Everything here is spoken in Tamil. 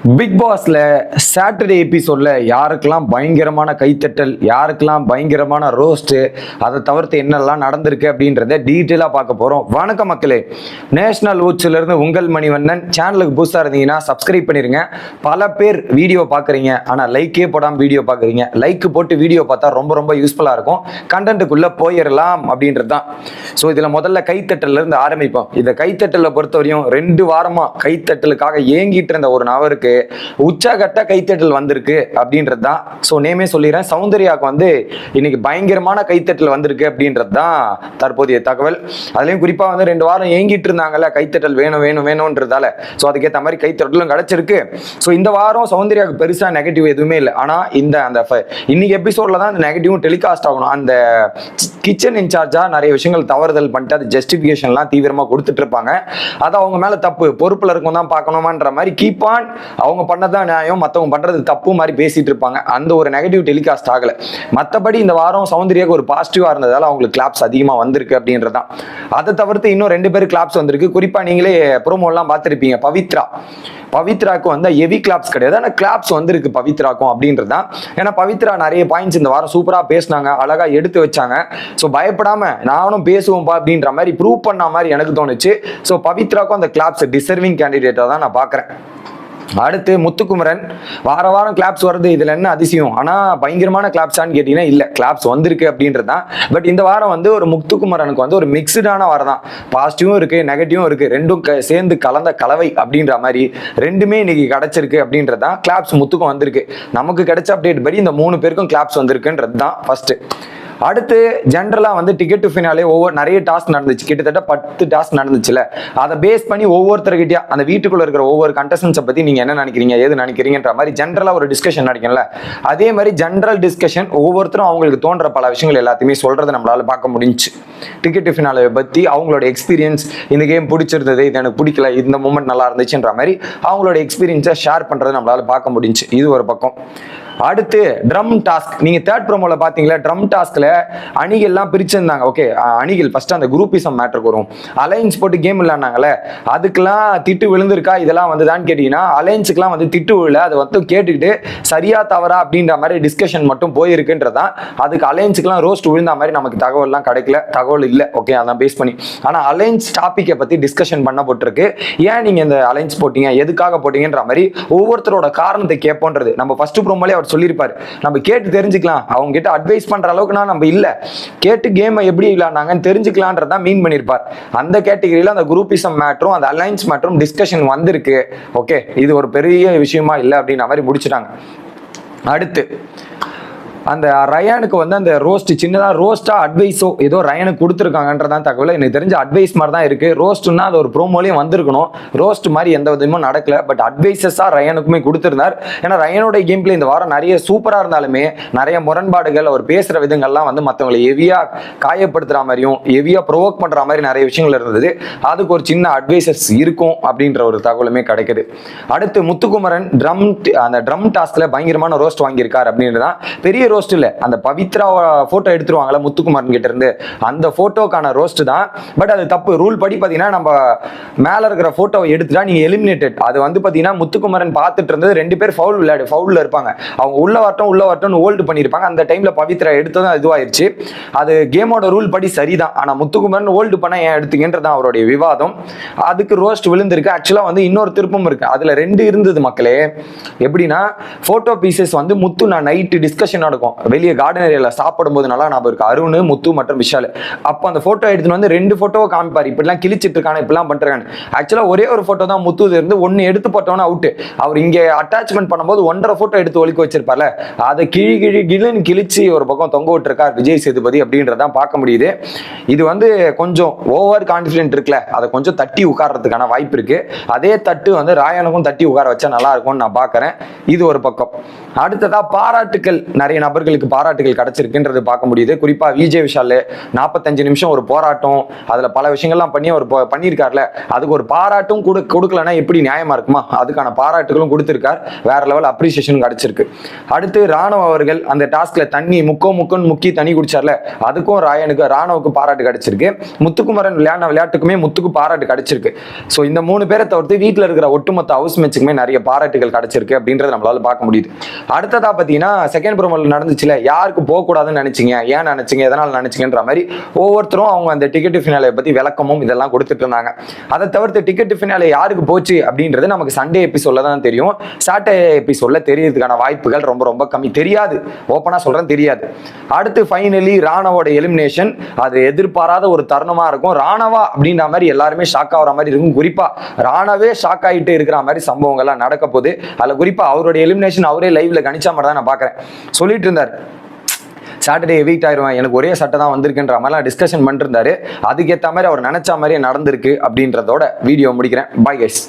பிக் பாஸ்ல சாட்டர்டே எபிசோட்ல யாருக்கெல்லாம் பயங்கரமான கைத்தட்டல், யாருக்கெல்லாம் பயங்கரமான ரோஸ்ட், அதை தவிர்த்து என்னெல்லாம் நடந்திருக்கு அப்படின்றத டீட்டெயிலாக பார்க்க போறோம். வணக்கம் மக்களே, நேஷனல் ஊட்ஸ்ல இருந்து உங்கள் மணிவண்ணன். சேனலுக்கு புதுசாக இருந்தீங்கன்னா சப்ஸ்கிரைப் பண்ணிருங்க. பல பேர் வீடியோ பார்க்குறீங்க, ஆனால் லைக்கே போடாமல் வீடியோ பார்க்குறீங்க. லைக் போட்டு வீடியோ பார்த்தா ரொம்ப ரொம்ப யூஸ்ஃபுல்லாக இருக்கும். கண்டென்ட்டுக்குள்ளே போயிடலாம் அப்படின்றது தான். ஸோ இதில் முதல்ல கைத்தட்டல்ல இருந்து ஆரம்பிப்போம். இந்த கைத்தட்டலை பொறுத்தவரையும் 2 வாரமா கைத்தட்டலுக்காக ஏங்கிட்டு இருந்த ஒரு நபருக்கு உச்சகட்ட கைத்தட்டல் வந்திருக்கு அப்படின்றது தான். ஸோ நேமே சொல்லிடுறேன், சௌந்தர்யாவுக்கு வந்து இன்னைக்கு பயங்கரமான கைத்தட்டல் வந்திருக்கு அப்படின்றது தான் தற்போதைய தகவல். அதுலேயும் குறிப்பாக வந்து 2 வாரம் ஏங்கிட்டு இருந்தாங்கல்ல, கைத்தட்டல் வேணும் வேணும் வேணும்ன்றதால. ஸோ அதுக்கேற்ற மாதிரி கைத்தட்டலும் கிடைச்சிருக்கு. ஸோ இந்த வாரம் சௌந்தர்யாவுக்கு பெருசாக நெகட்டிவ் எதுவுமே இல்லை. ஆனால் இன்னைக்கு எபிசோட்ல தான் அந்த நெகட்டிவும் டெலிகாஸ்ட் ஆகணும். அந்த கிச்சன் இன்சார்ஜா நிறைய விஷயங்கள் தவறுதல் பண்ணிட்டு அது ஜஸ்டிஃபிகேஷன்லாம் தீவிரமாக கொடுத்துட்டு இருப்பாங்க. அது அவங்க மேலே தப்பு, பொறுப்பில் இருக்கும் தான் பார்க்கணுமான்ற மாதிரி கீப் ஆன். அவங்க பண்ணதான் நியாயம், மற்றவங்க பண்றது தப்பு மாதிரி பேசிட்டு இருப்பாங்க. அந்த ஒரு நெகட்டிவ் டெலிகாஸ்ட் ஆகல. மற்றபடி இந்த வாரம் சௌந்தர்யாவுக்கு ஒரு பாசிட்டிவா இருந்ததால அவங்களுக்கு கிளாப்ஸ் அதிகமாக வந்திருக்கு அப்படின்றதான். அதை தவிர்த்து இன்னும் 2 பேர் கிளாப்ஸ் வந்திருக்கு. குறிப்பா நீங்களே ப்ரோமோலாம் பார்த்துருப்பீங்க. பவித்ராக்கு வந்து ஹெவி கிளாப்ஸ் கிடையாது, ஆனால் கிளாப்ஸ் வந்திருக்கு பவித்ராக்கும் அப்படின்றதான். ஏன்னா பவித்ரா நிறைய பாயிண்ட்ஸ் இந்த வாரம் சூப்பராக பேசினாங்க, அழகா எடுத்து வச்சாங்க. ஸோ பயப்படாம நானும் பேசுவோம்ப்பா அப்படின்ற மாதிரி ப்ரூவ் பண்ண மாதிரி எனக்கு தோணுச்சு. ஸோ பவித்ராக்கும் அந்த கிளாப்ஸ் டிசர்விங் கேண்டிடேட்டாக தான் நான் பார்க்குறேன். அடுத்து முத்துக்குமரன். வாரம் கிளாப்ஸ் வருது, இதுல என்ன அதிசயம்? ஆனா பயங்கரமான கிளாப்ஸான்னு கேட்டீங்கன்னா இல்ல, கிளாப்ஸ் வந்திருக்கு அப்படின்றது தான். பட் இந்த வாரம் வந்து ஒரு முத்துக்குமரனுக்கு வந்து ஒரு மிக்சடான வாரம் தான். பாசிட்டிவும் இருக்கு, நெகட்டிவும் இருக்கு, ரெண்டும் சேர்ந்து கலந்த கலவை அப்படின்ற மாதிரி ரெண்டுமே இன்னைக்கு கிடைச்சிருக்கு அப்படின்றது தான். கிளாப்ஸ் முத்துக்கும் வந்திருக்கு. நமக்கு கிடைச்ச அப்டேட் படி இந்த 3 பேருக்கும் கிளாப்ஸ் வந்திருக்குன்றது தான் ஃபர்ஸ்ட். அடுத்து ஜென்ரலாக வந்து டிக்கெட் டு ஃபினாலே நிறைய டாஸ்க் நடந்துச்சு. கிட்டத்தட்ட 10 டாஸ்க் நடந்துச்சுல. அதை பேஸ் பண்ணி ஒவ்வொருத்தர்கிட்டயா அந்த வீட்டுக்குள்ள இருக்கிற ஒவ்வொரு கண்டஸ்டன்ஸை பத்தி நீங்க என்ன நினைக்கிறீங்க, ஏது நினைக்கிறீங்கன்ற மாதிரி ஜென்ரலா ஒரு டிஸ்கஷன் நடக்கல. அதே மாதிரி ஜென்ரல் டிஸ்கஷன் ஒவ்வொருத்தரும் அவங்களுக்கு தோன்ற பல விஷயங்கள் எல்லாத்தையுமே சொல்றதை நம்மளால பார்க்க முடிஞ்சு. டிக்கெட் டு ஃபினாலே பத்தி அவங்களோட எக்ஸ்பீரியன்ஸ், இந்த கேம் பிடிச்சிருந்தது, இது எனக்கு பிடிக்கல, இந்த மூமெண்ட் நல்லா இருந்துச்சுன்ற மாதிரி அவங்களோட எக்ஸ்பீரியன்ஸை ஷேர் பண்றதை நம்மளால பார்க்க முடிஞ்சு. இது ஒரு பக்கம். அடுத்து ட்ரம் டாஸ்க். நீங்க தேர்ட் ப்ரோமோல பாத்தீங்களா, ட்ரம் டாஸ்க்ல அணிகள்லாம் பிரிச்சிருந்தாங்க. ஓகே, அணிகள் ஃபர்ஸ்ட் அந்த குரூப்பிசம் மேட்டருக்கு வரும். அலைன்ஸ் போட்டு கேம் விளையாடுனாங்கல்ல, அதுக்கெல்லாம் திட்டு விழுந்திருக்கா, இதெல்லாம் வந்துதான்னு கேட்டீங்கன்னா அலைன்ஸுக்குலாம் வந்து திட்டு விழல. அதை வந்து கேட்டுக்கிட்டு சரியா தவறா அப்படின்ற மாதிரி டிஸ்கஷன் மட்டும் போயிருக்குன்றதான். அதுக்கு அலைன்ஸுக்குலாம் ரோஸ்ட் விழுந்த மாதிரி நமக்கு தகவல்லாம் கிடைக்கல, தகவல் இல்லை. ஓகே, அதான் பேஸ் பண்ணி. ஆனா அலைன்ஸ் டாபிக்கை பத்தி டிஸ்கஷன் பண்ண போட்டிருக்கு. ஏன் நீங்க இந்த அலைன்ஸ் போட்டீங்க, எதுக்காக போட்டீங்கன்ற மாதிரி ஒவ்வொருத்தரோட காரணத்தை கேட்போன்றது நம்ம ஃபர்ஸ்ட் ப்ரோமோலே சொல்லியிருப்பாரு. நம்ம கேட்டு தெரிஞ்சுக்கலாம், அவங்க கிட்ட அட்வைஸ் பண்ற அளவுக்கு நம்ம இல்ல, கேட்டு கேம் எப்படி விளையாடுனாங்கன்னு தெரிஞ்சுக்கலான்றதா மீன் பண்ணிருப்பார். அந்த கேட்டகரியில அந்த குரூப்பிசம் மேட்டரும் அந்த அலைன்ஸ் மேட்டரும் டிஸ்கஷன் வந்திருக்கு. ஓகே, இது ஒரு பெரிய விஷயமா இல்லை அப்படின்ற மாதிரி முடிச்சுட்டாங்க. அடுத்து அந்த ரயானுக்கு வந்து அந்த ரோஸ்ட், சின்னதா ரோஸ்டா அட்வைஸோ ஏதோ ரயானுக்கு கொடுத்துருக்காங்கன்றதான் தகவல். எனக்கு தெரிஞ்ச அட்வைஸ் மாதிரி தான் இருக்கு. ரோஸ்ட்னா அது ஒரு ப்ரோமோலையும் வந்திருக்கணும். ரோஸ்ட் மாதிரி எந்த விதமும் நடக்கல. பட் அட்வைசஸா ரயானுக்குமே கொடுத்திருந்தார். ஏன்னா ரயானோட கேம் பிளே இந்த வாரம் நிறைய சூப்பரா இருந்தாலுமே நிறைய முரண்பாடுகள், அவர் பேசுற விதங்கள்லாம் வந்து மற்றவங்களை ஹெவியா காயப்படுத்துற மாதிரியும் ஹெவியா ப்ரொவோக் பண்ற மாதிரி நிறைய விஷயங்கள் இருந்தது. அதுக்கு ஒரு சின்ன அட்வைசஸ் இருக்கும் அப்படின்ற ஒரு தகவலுமே கிடைக்குது. அடுத்து முத்துக்குமரன் அந்த ட்ரம் டாஸ்க்ல பயங்கரமான ரோஸ்ட் வாங்கியிருக்காரு அப்படின்றதான். பெரிய ரோஸ்ட் இல்ல, அந்த பவித்ரா போட்டோ எடுத்துருவாங்கல்ல முத்துக்குமரன் கிட்ட இருந்து, அந்த போட்டோக்கான ரோஸ்ட் தான். பட் அது தப்பு. ரூல் படி பாத்தீங்கன்னா நம்ம மேல இருக்கிற போட்டோவை எடுத்துட்டா நீங்க எலிமினேட்டட். அது வந்து பாத்தீங்கன்னா முத்துக்குமரன் பார்த்துட்டு இருந்தது 2 பேர் ஃபவுல்ல இருப்பாங்க. அவங்க உள்ள வரட்டும் ஹோல்டு பண்ணிருப்பாங்க. அந்த டைம்ல பவித்ரா எடுத்ததும் இதுவாயிருச்சு. அது கேமோட ரூல் படி சரிதான். ஆனா முத்துக்குமரன் ஹோல்டு பண்ண ஏன் எடுத்தீங்கன்றதான் அவருடைய விவாதம். அதுக்கு ரோஸ்ட் விழுந்திருக்கு. ஆக்சுவலா வந்து இன்னொரு திருப்பம் இருக்கு. அதுல 2 இருந்தது மக்களே. எப்படின்னா போட்டோ பீசஸ் வந்து முத்து நான் நைட்டு டிஸ்கஷன் நடக்கும் வெளியே கார்டன் ஏரியால சாப்பிடும் போது நல்லா ஞாபகம் இருக்கு. அருண், முத்து மற்றும் விஷால். அப்ப அந்த போட்டோ எடுத்துன்னு வந்து 2 போட்டோவை காமிப்பாரு. இப்படிலாம் கிழிச்சிட்டு இருக்கானு, இப்படிலாம் பண்றாங்க. ஆக்சுவலா ஒரே ஒரு போட்டோ தான் முத்து இருந்து, 1 எடுத்து போட்டோன்னா அவுட். அவர் இங்க அட்டாச்மெண்ட் பண்ணும்போது 1.5 போட்டோ எடுத்து ஒழிக்க வச்சிருப்பார்ல, அதை கிழிச்சு ஒரு பக்கம் தொங்க விட்டுருக்கார் விஜய் சேதுபதி அப்படின்றதான் பார்க்க முடியுது. இது வந்து கொஞ்சம் ஓவர் கான்பிடென்ட் இருக்குல்ல, அதை கொஞ்சம் தட்டி உட்கார்றதுக்கான வாய்ப்பு இருக்கு. அதே தட்டு வந்து ராயனுக்கும் தட்டி உட்கார வச்சா நல்லா இருக்கும்னு நான் பார்க்கறேன். இது ஒரு பக்கம். அடுத்ததா பாராட்டுக்கள், நிறைய நபர்களுக்கு பாராட்டுகள் கிடைச்சிருக்குன்றது பார்க்க முடியுது. குறிப்பா விஜய் விஷால் 45 நிமிஷம் ஒரு போராட்டம், அதுல பல விஷயங்கள்லாம் பண்ணி அவர் பண்ணியிருக்காருல, அதுக்கு ஒரு பாராட்டும் கொடுக்கலன்னா எப்படி நியாயமா இருக்குமா? அதுக்கான பாராட்டுகளும் கொடுத்திருக்கார். வேற லெவல் அப்ரிசியேஷன் கிடைச்சிருக்கு. அடுத்து ராணுவ அவர்கள் அந்த டாஸ்க்ல தண்ணி முக்குன்னு முக்கி தண்ணி குடிச்சார்ல, அதுக்கும் ராணுவுக்கு பாராட்டு கிடைச்சிருக்கு. முத்துக்குமரன் விளையாட்டுக்குமே முத்துக்கு பாராட்டு கிடைச்சிருக்கு. ஸோ இந்த 3 பேரை தவிர்த்து வீட்டில் இருக்கிற ஒட்டுமொத்த ஹவுஸ் மேட்சுக்குமே நிறைய பாராட்டுகள் கிடைச்சிருக்கு அப்படின்றத நம்மளால பார்க்க முடியுது. அடுத்ததா பார்த்தீங்கன்னா செகண்ட் ப்ரோமோல நடந்துச்சுல, யாருக்கு போகக்கூடாதுன்னு நினைச்சீங்க, ஏன் நினைச்சீங்க, எதனால் நினைச்சீங்கன்ற மாதிரி ஒவ்வொருத்தரும் அவங்க அந்த டிக்கெட் ஃபினாலே பத்தி விளக்கமும் இதெல்லாம் கொடுத்துட்டு இருந்தாங்க. அதை தவிர்த்து டிக்கெட் ஃபினாலே யாருக்கு போச்சு அப்படின்றது நமக்கு சண்டே எபிசோட்ல தான் தெரியும். சாட்டர்டே எபிசோட்ல தெரியறதுக்கான வாய்ப்புகள் ரொம்ப ரொம்ப கம்மி. தெரியாது, ஓப்பனா சொல்றேன், தெரியாது. அடுத்து ஃபைனலி ராணவோட எலிமினேஷன், அது எதிர்பாராத ஒரு தருணமா இருக்கும். ராணவா அப்படின்ற மாதிரி எல்லாருமே ஷாக் ஆகிற மாதிரி இருக்கும். குறிப்பா ராணவே ஷாக் ஆகிட்டு இருக்கிற மாதிரி சம்பவங்கள்லாம் நடக்க போகுது. அதுல குறிப்பா அவருடைய எலிமினேஷன் அவரே லைவ்ல கணிச்சா மாதிரி தான் நான் பார்க்குறேன். சொல்லிட்டு இருந்தார், சாட்டர்டே வீக் ஆயிடுவேன், எனக்கு ஒரே சட்டை தான் வந்திருக்குன்ற மாதிரிலாம் டிஸ்கஷன் பண்ணிட்டு இருந்தாரு. அதுக்கேற்ற மாதிரி அவர் நினைச்ச மாதிரியே நடந்திருக்கு அப்படின்றதோட வீடியோ முடிக்கிறேன். Bye guys.